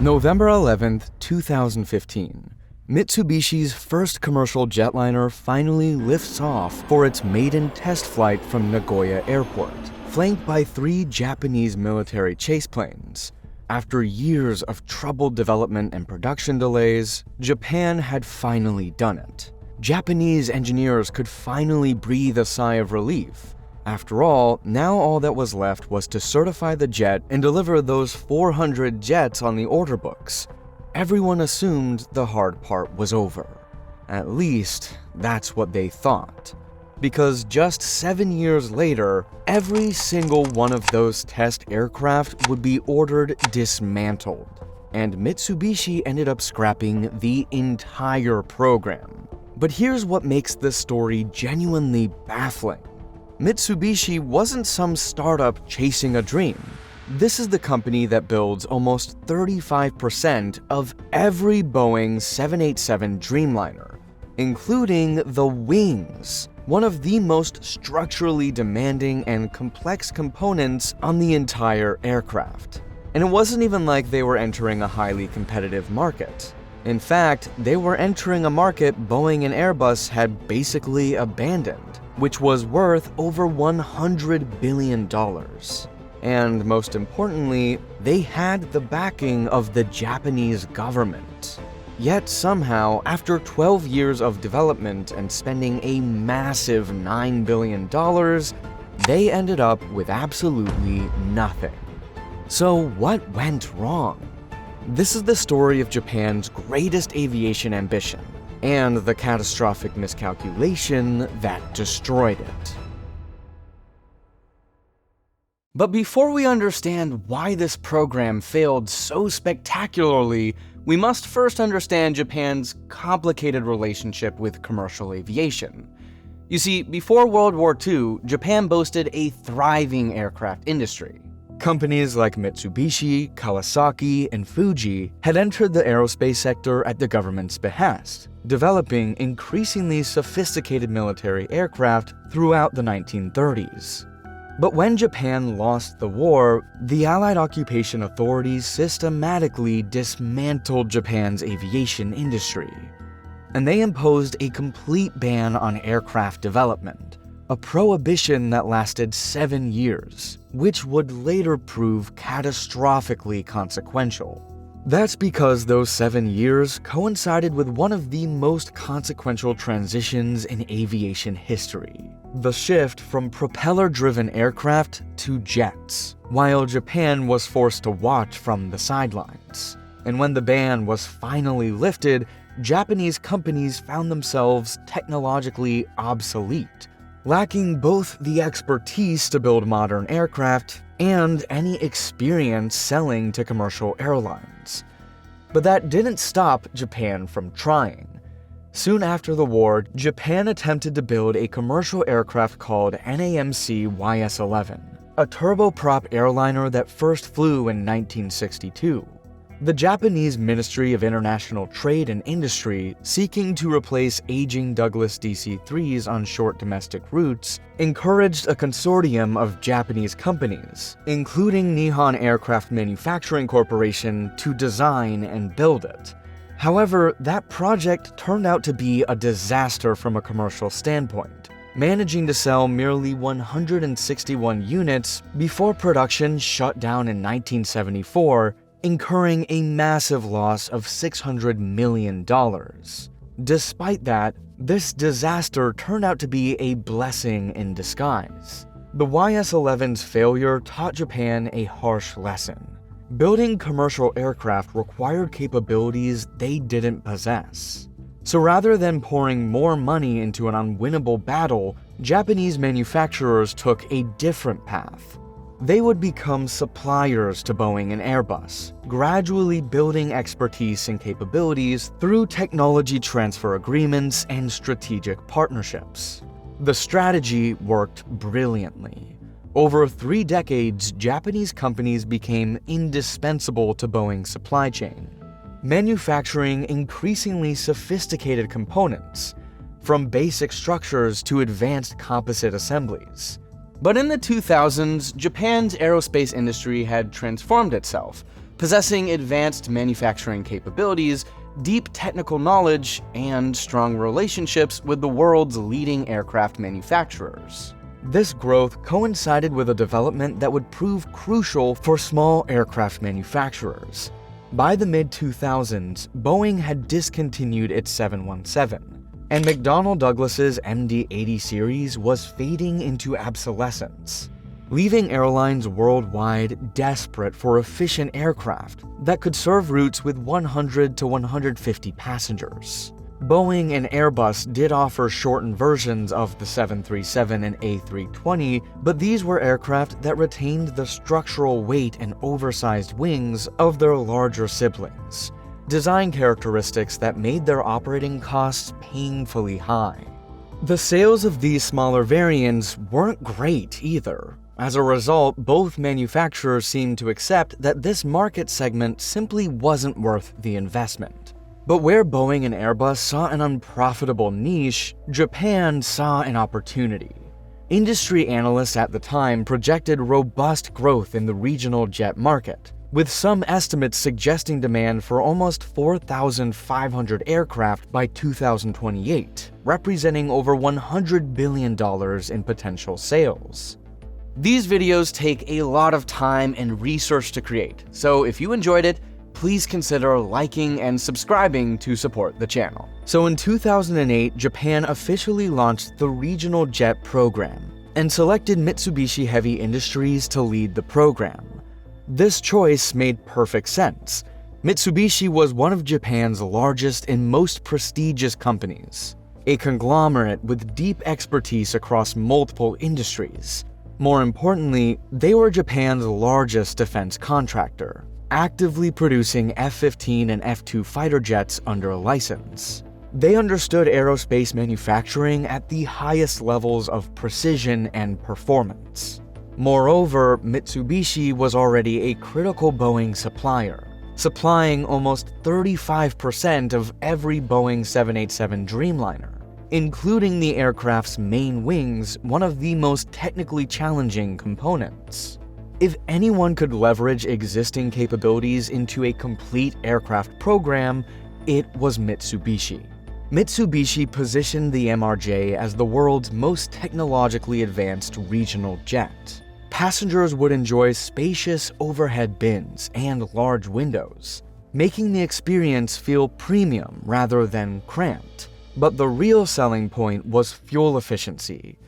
November 11th, 2015. Mitsubishi's first commercial jetliner finally lifts off for its maiden test flight from Nagoya Airport, flanked by 3 Japanese military chase planes. After years of troubled development and production delays, Japan had finally done it. Japanese engineers could finally breathe a sigh of relief. After all, now all that was left was to certify the jet and deliver those 400 jets on the order books. Everyone assumed the hard part was over. At least, that's what they thought. Because just 7 years later, every single one of those test aircraft would be ordered dismantled, and Mitsubishi ended up scrapping the entire program. But here's what makes this story genuinely baffling. Mitsubishi wasn't some startup chasing a dream. This is the company that builds almost 35% of every Boeing 787 Dreamliner, including the wings, one of the most structurally demanding and complex components on the entire aircraft. And it wasn't even like they were entering a highly competitive market. In fact, they were entering a market Boeing and Airbus had basically abandoned, which was worth over $100 billion. And most importantly, they had the backing of the Japanese government. Yet somehow, after 12 years of development and spending a massive $9 billion, they ended up with absolutely nothing. So what went wrong? This is the story of Japan's greatest aviation ambition, and the catastrophic miscalculation that destroyed it. But before we understand why this program failed so spectacularly, we must first understand Japan's complicated relationship with commercial aviation. You see, before World War II, Japan boasted a thriving aircraft industry. Companies like Mitsubishi, Kawasaki, and Fuji had entered the aerospace sector at the government's behest, developing increasingly sophisticated military aircraft throughout the 1930s. But when Japan lost the war, the Allied occupation authorities systematically dismantled Japan's aviation industry. And they imposed a complete ban on aircraft development, a prohibition that lasted 7 years, which would later prove catastrophically consequential. That's because those 7 years coincided with one of the most consequential transitions in aviation history: the shift from propeller-driven aircraft to jets, while Japan was forced to watch from the sidelines. And when the ban was finally lifted, Japanese companies found themselves technologically obsolete, lacking both the expertise to build modern aircraft and any experience selling to commercial airlines. But that didn't stop Japan from trying. Soon after the war, Japan attempted to build a commercial aircraft called NAMC YS-11, a turboprop airliner that first flew in 1962. The Japanese Ministry of International Trade and Industry, seeking to replace aging Douglas DC-3s on short domestic routes, encouraged a consortium of Japanese companies, including Nihon Aircraft Manufacturing Corporation, to design and build it. However, that project turned out to be a disaster from a commercial standpoint, managing to sell merely 161 units before production shut down in 1974, incurring a massive loss of $600 million. Despite that, this disaster turned out to be a blessing in disguise. The YS-11's failure taught Japan a harsh lesson. Building commercial aircraft required capabilities they didn't possess. So rather than pouring more money into an unwinnable battle, Japanese manufacturers took a different path. They would become suppliers to Boeing and Airbus, gradually building expertise and capabilities through technology transfer agreements and strategic partnerships. The strategy worked brilliantly. Over 3 decades, Japanese companies became indispensable to Boeing's supply chain, manufacturing increasingly sophisticated components, from basic structures to advanced composite assemblies. But in the 2000s, Japan's aerospace industry had transformed itself, possessing advanced manufacturing capabilities, deep technical knowledge, and strong relationships with the world's leading aircraft manufacturers. This growth coincided with a development that would prove crucial for small aircraft manufacturers. By the mid-2000s, Boeing had discontinued its 717, and McDonnell Douglas's MD-80 series was fading into obsolescence, leaving airlines worldwide desperate for efficient aircraft that could serve routes with 100 to 150 passengers. Boeing and Airbus did offer shortened versions of the 737 and A320, but these were aircraft that retained the structural weight and oversized wings of their larger siblings, design characteristics that made their operating costs painfully high. The sales of these smaller variants weren't great either. As a result, both manufacturers seemed to accept that this market segment simply wasn't worth the investment. But where Boeing and Airbus saw an unprofitable niche, Japan saw an opportunity. Industry analysts at the time projected robust growth in the regional jet market, with some estimates suggesting demand for almost 4,500 aircraft by 2028, representing over $100 billion in potential sales. These videos take a lot of time and research to create, so if you enjoyed it, please consider liking and subscribing to support the channel. So in 2008, Japan officially launched the Regional Jet Program and selected Mitsubishi Heavy Industries to lead the program. This choice made perfect sense. Mitsubishi was one of Japan's largest and most prestigious companies, a conglomerate with deep expertise across multiple industries. More importantly, they were Japan's largest defense contractor, actively producing F-15 and F-2 fighter jets under a license. They understood aerospace manufacturing at the highest levels of precision and performance. Moreover, Mitsubishi was already a critical Boeing supplier, supplying almost 35% of every Boeing 787 Dreamliner, including the aircraft's main wings, one of the most technically challenging components. If anyone could leverage existing capabilities into a complete aircraft program, it was Mitsubishi. Mitsubishi positioned the MRJ as the world's most technologically advanced regional jet. Passengers would enjoy spacious overhead bins and large windows, making the experience feel premium rather than cramped. But the real selling point was fuel efficiency.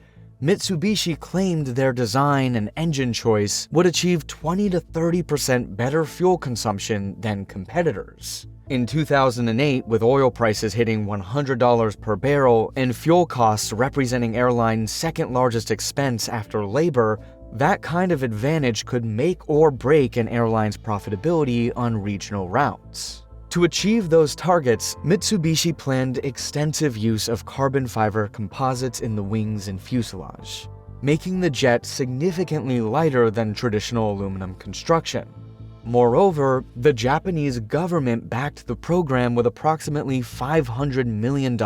Mitsubishi claimed their design and engine choice would achieve 20 to 30% better fuel consumption than competitors. In 2008, with oil prices hitting $100 per barrel and fuel costs representing airlines' second largest expense after labor, that kind of advantage could make or break an airline's profitability on regional routes. To achieve those targets, Mitsubishi planned extensive use of carbon fiber composites in the wings and fuselage, making the jet significantly lighter than traditional aluminum construction. Moreover, the Japanese government backed the program with approximately $500 million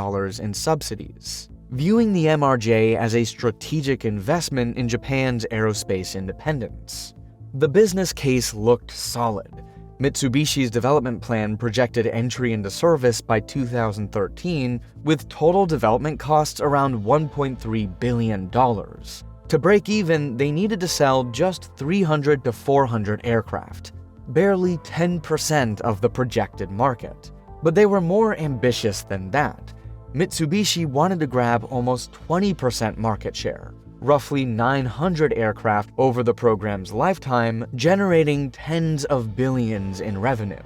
in subsidies, viewing the MRJ as a strategic investment in Japan's aerospace independence. The business case looked solid. Mitsubishi's development plan projected entry into service by 2013, with total development costs around $1.3 billion. To break even, they needed to sell just 300 to 400 aircraft, barely 10% of the projected market. But they were more ambitious than that. Mitsubishi wanted to grab almost 20% market share, roughly 900 aircraft over the program's lifetime, generating tens of billions in revenue.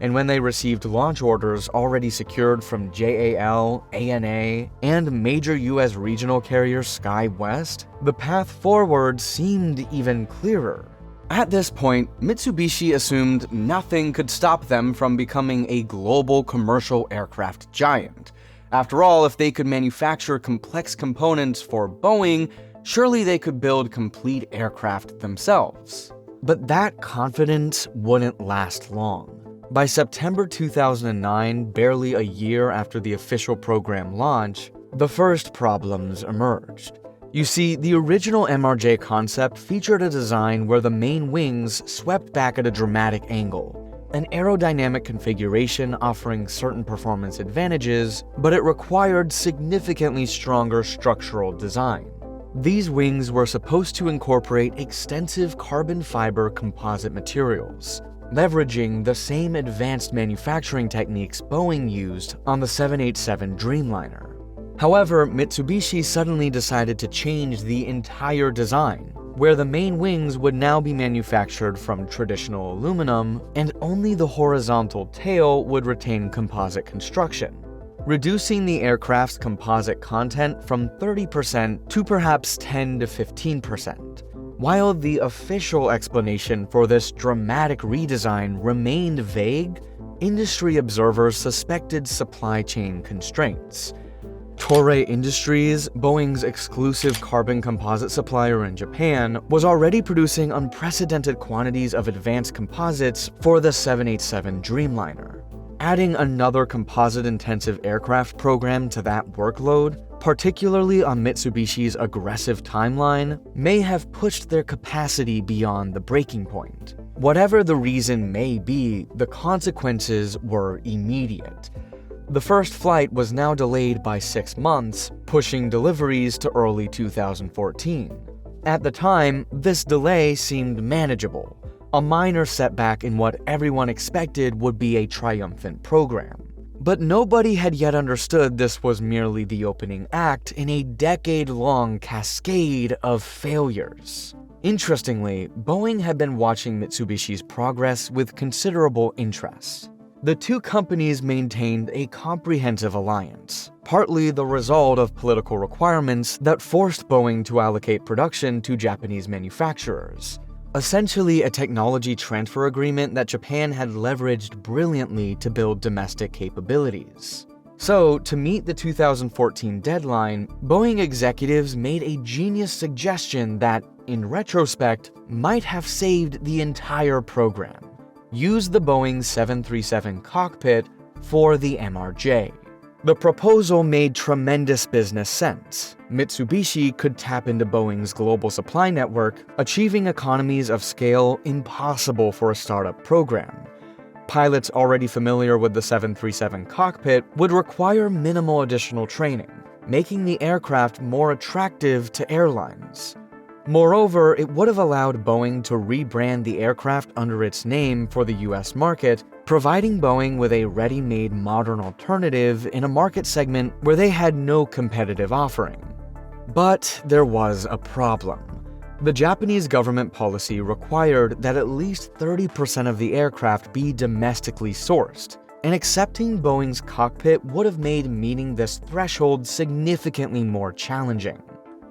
And when they received launch orders already secured from JAL, ANA, and major US regional carrier SkyWest, the path forward seemed even clearer. At this point, Mitsubishi assumed nothing could stop them from becoming a global commercial aircraft giant. After all, if they could manufacture complex components for Boeing, surely they could build complete aircraft themselves. But that confidence wouldn't last long. By September 2009, barely a year after the official program launch, the first problems emerged. You see, the original MRJ concept featured a design where the main wings swept back at a dramatic angle, an aerodynamic configuration offering certain performance advantages, but it required significantly stronger structural design. These wings were supposed to incorporate extensive carbon fiber composite materials, leveraging the same advanced manufacturing techniques Boeing used on the 787 Dreamliner. However, Mitsubishi suddenly decided to change the entire design, where the main wings would now be manufactured from traditional aluminum, and only the horizontal tail would retain composite construction, reducing the aircraft's composite content from 30% to perhaps 10 to 15%. While the official explanation for this dramatic redesign remained vague, industry observers suspected supply chain constraints. Toray Industries, Boeing's exclusive carbon composite supplier in Japan, was already producing unprecedented quantities of advanced composites for the 787 Dreamliner. Adding another composite-intensive aircraft program to that workload, particularly on Mitsubishi's aggressive timeline, may have pushed their capacity beyond the breaking point. Whatever the reason may be, the consequences were immediate. The first flight was now delayed by 6 months, pushing deliveries to early 2014. At the time, this delay seemed manageable, a minor setback in what everyone expected would be a triumphant program. But nobody had yet understood this was merely the opening act in a decade-long cascade of failures. Interestingly, Boeing had been watching Mitsubishi's progress with considerable interest. The two companies maintained a comprehensive alliance, partly the result of political requirements that forced Boeing to allocate production to Japanese manufacturers. Essentially a technology transfer agreement that Japan had leveraged brilliantly to build domestic capabilities. So, to meet the 2014 deadline, Boeing executives made a genius suggestion that, in retrospect, might have saved the entire program. Use the Boeing 737 cockpit for the MRJ. The proposal made tremendous business sense. Mitsubishi could tap into Boeing's global supply network, achieving economies of scale impossible for a startup program. Pilots already familiar with the 737 cockpit would require minimal additional training, making the aircraft more attractive to airlines. Moreover, it would have allowed Boeing to rebrand the aircraft under its name for the US market, providing Boeing with a ready-made modern alternative in a market segment where they had no competitive offering. But there was a problem. The Japanese government policy required that at least 30% of the aircraft be domestically sourced, and accepting Boeing's cockpit would have made meeting this threshold significantly more challenging.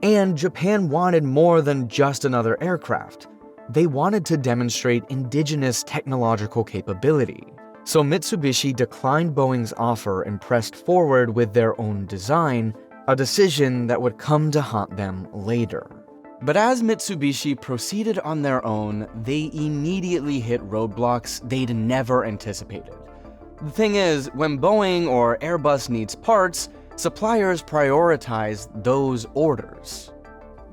And Japan wanted more than just another aircraft. They wanted to demonstrate indigenous technological capability. So Mitsubishi declined Boeing's offer and pressed forward with their own design, a decision that would come to haunt them later. But as Mitsubishi proceeded on their own, they immediately hit roadblocks they'd never anticipated. The thing is, when Boeing or Airbus needs parts, suppliers prioritize those orders.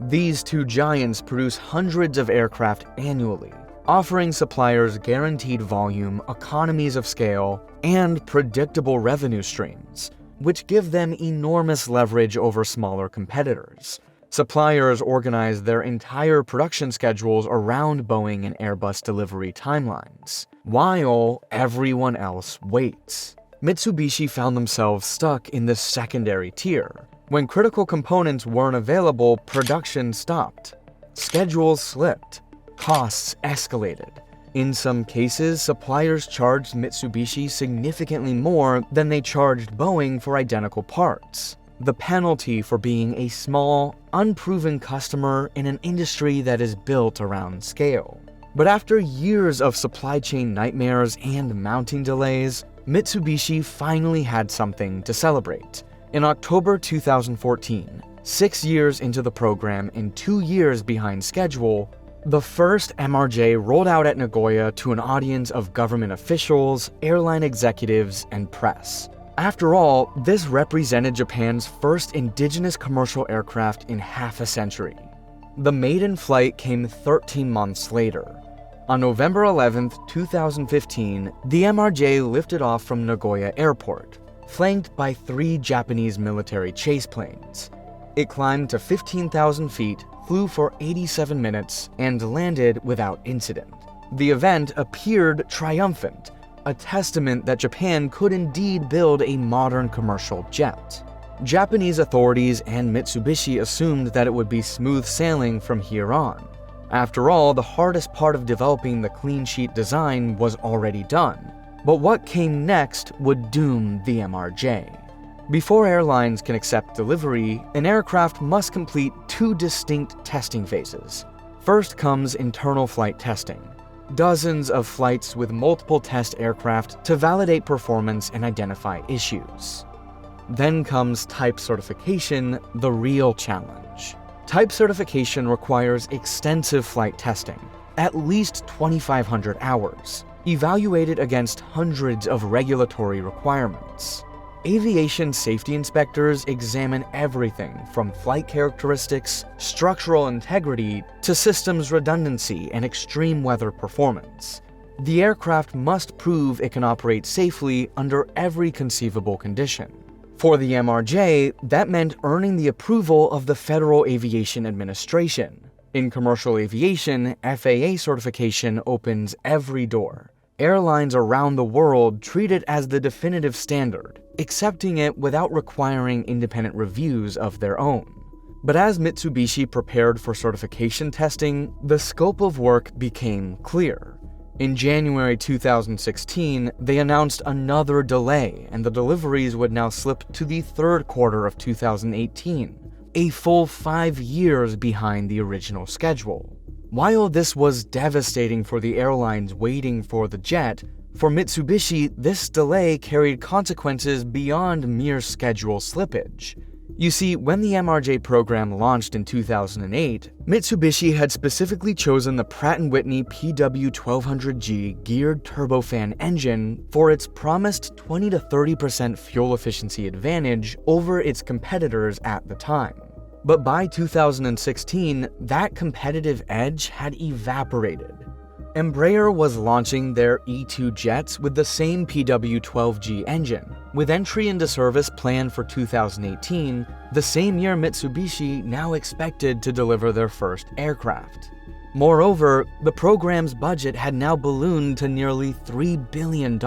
These two giants produce hundreds of aircraft annually, offering suppliers guaranteed volume, economies of scale, and predictable revenue streams, which give them enormous leverage over smaller competitors. Suppliers organize their entire production schedules around Boeing and Airbus delivery timelines, while everyone else waits. Mitsubishi found themselves stuck in this secondary tier. When critical components weren't available, production stopped. Schedules slipped. Costs escalated. In some cases, suppliers charged Mitsubishi significantly more than they charged Boeing for identical parts. The penalty for being a small, unproven customer in an industry that is built around scale. But after years of supply chain nightmares and mounting delays, Mitsubishi finally had something to celebrate. In October 2014, 6 years into the program and 2 years behind schedule, the first MRJ rolled out at Nagoya to an audience of government officials, airline executives, and press. After all, this represented Japan's first indigenous commercial aircraft in half a century. The maiden flight came 13 months later. On November 11, 2015, the MRJ lifted off from Nagoya Airport, flanked by 3 Japanese military chase planes. It climbed to 15,000 feet, flew for 87 minutes, and landed without incident. The event appeared triumphant, a testament that Japan could indeed build a modern commercial jet. Japanese authorities and Mitsubishi assumed that it would be smooth sailing from here on. After all, the hardest part of developing the clean sheet design was already done. But what came next would doom the MRJ. Before airlines can accept delivery, an aircraft must complete 2 distinct testing phases. First comes internal flight testing. Dozens of flights with multiple test aircraft to validate performance and identify issues. Then comes type certification, the real challenge. Type certification requires extensive flight testing, at least 2,500 hours, evaluated against hundreds of regulatory requirements. Aviation safety inspectors examine everything from flight characteristics, structural integrity, to systems redundancy and extreme weather performance. The aircraft must prove it can operate safely under every conceivable condition. For the MRJ, that meant earning the approval of the Federal Aviation Administration. In commercial aviation, FAA certification opens every door. Airlines around the world treat it as the definitive standard, accepting it without requiring independent reviews of their own. But as Mitsubishi prepared for certification testing, the scope of work became clear. In January 2016, they announced another delay, and the deliveries would now slip to the 3rd quarter of 2018, a full 5 years behind the original schedule. While this was devastating for the airlines waiting for the jet, for Mitsubishi, this delay carried consequences beyond mere schedule slippage. You see, when the MRJ program launched in 2008, Mitsubishi had specifically chosen the Pratt & Whitney PW1200G geared turbofan engine for its promised 20 to 30% fuel efficiency advantage over its competitors at the time. But by 2016, that competitive edge had evaporated. Embraer was launching their E2 jets with the same PW12G engine, with entry into service planned for 2018, the same year Mitsubishi now expected to deliver their first aircraft. Moreover, the program's budget had now ballooned to nearly $3 billion,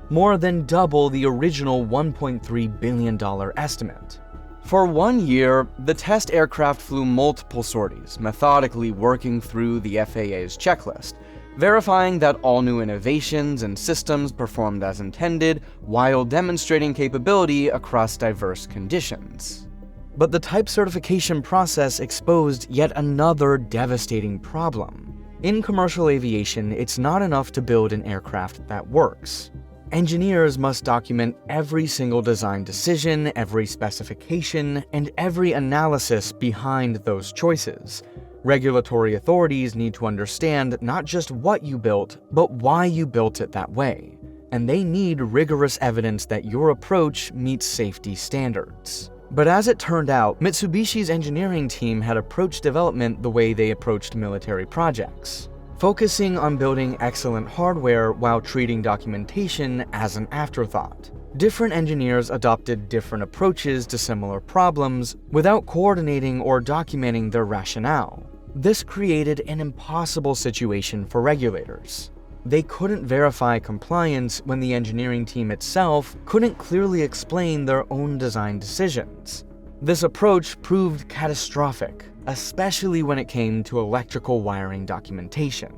more than double the original $1.3 billion estimate. For 1 year, the test aircraft flew multiple sorties, methodically working through the FAA's checklist, verifying that all new innovations and systems performed as intended while demonstrating capability across diverse conditions. But the type certification process exposed yet another devastating problem. In commercial aviation, it's not enough to build an aircraft that works. Engineers must document every single design decision, every specification, and every analysis behind those choices. Regulatory authorities need to understand not just what you built, but why you built it that way. And they need rigorous evidence that your approach meets safety standards. But as it turned out, Mitsubishi's engineering team had approached development the way they approached military projects, focusing on building excellent hardware while treating documentation as an afterthought. Different engineers adopted different approaches to similar problems without coordinating or documenting their rationale. This created an impossible situation for regulators. They couldn't verify compliance when the engineering team itself couldn't clearly explain their own design decisions. This approach proved catastrophic, especially when it came to electrical wiring documentation.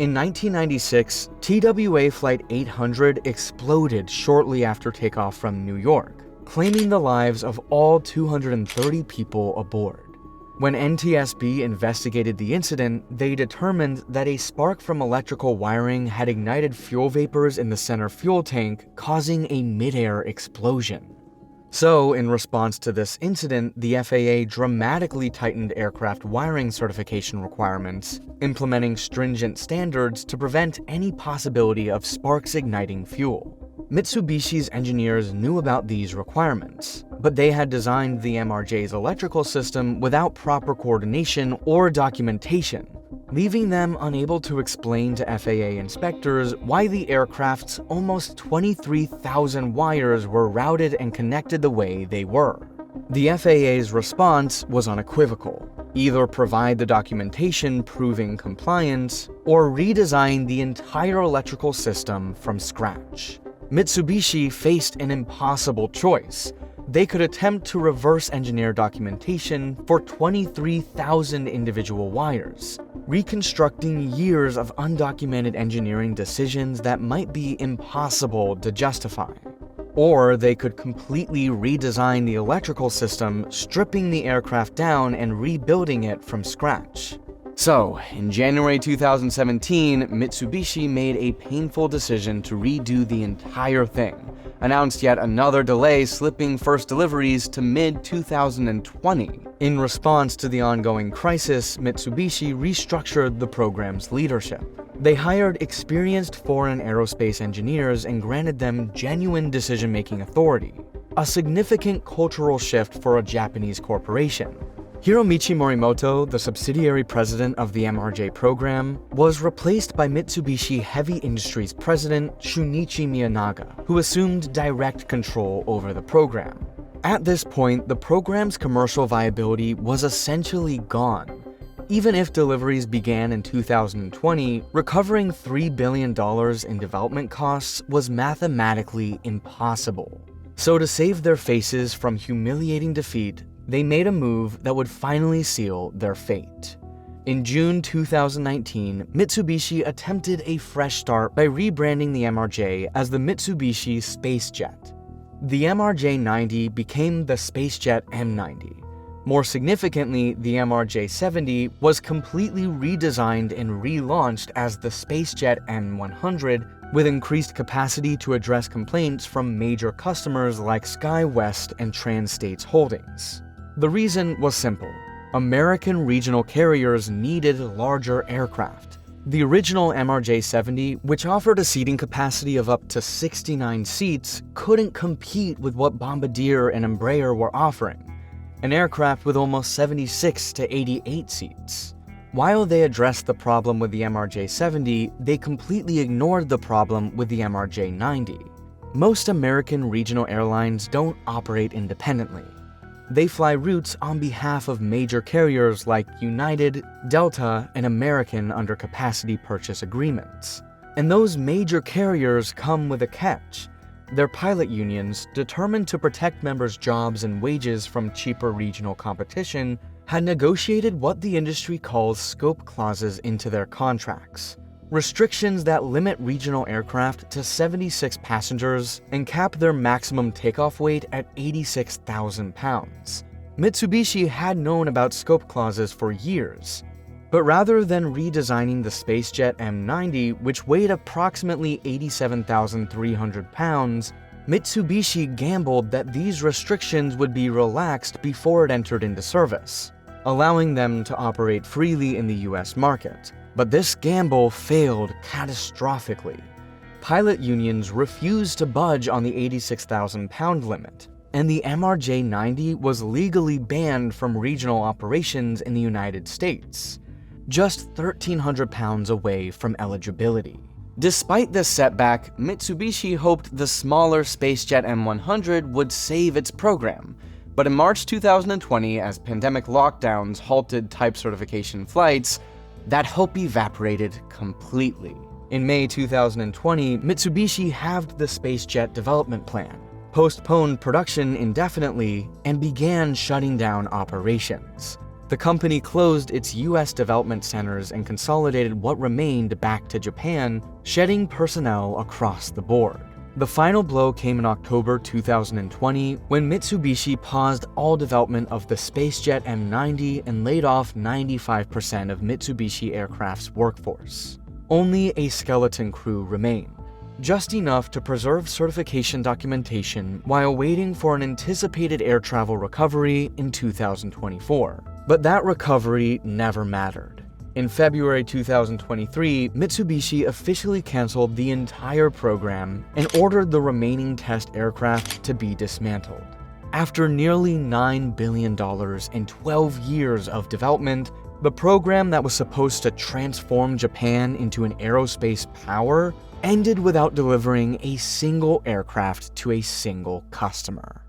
In 1996, TWA Flight 800 exploded shortly after takeoff from New York, claiming the lives of all 230 people aboard. When NTSB investigated the incident, they determined that a spark from electrical wiring had ignited fuel vapors in the center fuel tank, causing a mid-air explosion. So, in response to this incident, the FAA dramatically tightened aircraft wiring certification requirements, implementing stringent standards to prevent any possibility of sparks igniting fuel. Mitsubishi's engineers knew about these requirements, but they had designed the MRJ's electrical system without proper coordination or documentation. leaving them unable to explain to FAA inspectors why the aircraft's almost 23,000 wires were routed and connected the way they were. The FAA's response was unequivocal: either provide the documentation proving compliance, or redesign the entire electrical system from scratch. Mitsubishi faced an impossible choice. They could attempt to reverse engineer documentation for 23,000 individual wires, reconstructing years of undocumented engineering decisions that might be impossible to justify. Or they could completely redesign the electrical system, stripping the aircraft down and rebuilding it from scratch. So, in January 2017, Mitsubishi made a painful decision to redo the entire thing, announced yet another delay, slipping first deliveries to mid-2020. In response to the ongoing crisis, Mitsubishi restructured the program's leadership. They hired experienced foreign aerospace engineers and granted them genuine decision-making authority, a significant cultural shift for a Japanese corporation. Hiromichi Morimoto, the subsidiary president of the MRJ program, was replaced by Mitsubishi Heavy Industries president Shunichi Miyanaga, who assumed direct control over the program. At this point, the program's commercial viability was essentially gone. Even if deliveries began in 2020, recovering $3 billion in development costs was mathematically impossible. So to save their faces from humiliating defeat, they made a move that would finally seal their fate. In June 2019, Mitsubishi attempted a fresh start by rebranding the MRJ as the Mitsubishi Spacejet. The MRJ-90 became the Spacejet M90. More significantly, the MRJ-70 was completely redesigned and relaunched as the Spacejet M100 with increased capacity to address complaints from major customers like SkyWest and Trans-States Holdings. The reason was simple: American regional carriers needed larger aircraft. The original MRJ-70, which offered a seating capacity of up to 69 seats, couldn't compete with what Bombardier and Embraer were offering, an aircraft with almost 76 to 88 seats. While they addressed the problem with the MRJ-70, they completely ignored the problem with the MRJ-90. Most American regional airlines don't operate independently. They fly routes on behalf of major carriers like United, Delta, and American under capacity purchase agreements. And those major carriers come with a catch. Their pilot unions, determined to protect members' jobs and wages from cheaper regional competition, had negotiated what the industry calls scope clauses into their contracts. Restrictions that limit regional aircraft to 76 passengers and cap their maximum takeoff weight at 86,000 pounds. Mitsubishi had known about scope clauses for years, but rather than redesigning the Spacejet M90, which weighed approximately 87,300 pounds, Mitsubishi gambled that these restrictions would be relaxed before it entered into service, allowing them to operate freely in the US market. But this gamble failed catastrophically. Pilot unions refused to budge on the 86,000-pound limit, and the MRJ-90 was legally banned from regional operations in the United States, just 1,300 pounds away from eligibility. Despite this setback, Mitsubishi hoped the smaller Spacejet M100 would save its program, but in March 2020, as pandemic lockdowns halted type certification flights, that hope evaporated completely. In May 2020, Mitsubishi halved the Spacejet development plan, postponed production indefinitely, and began shutting down operations. The company closed its US development centers and consolidated what remained back to Japan, shedding personnel across the board. The final blow came in October 2020 when Mitsubishi paused all development of the Spacejet M90 and laid off 95% of Mitsubishi Aircraft's workforce. Only a skeleton crew remained, just enough to preserve certification documentation while waiting for an anticipated air travel recovery in 2024. But that recovery never mattered. In February 2023, Mitsubishi officially canceled the entire program and ordered the remaining test aircraft to be dismantled. After nearly $9 billion and 12 years of development, The program that was supposed to transform Japan into an aerospace power ended without delivering a single aircraft to a single customer.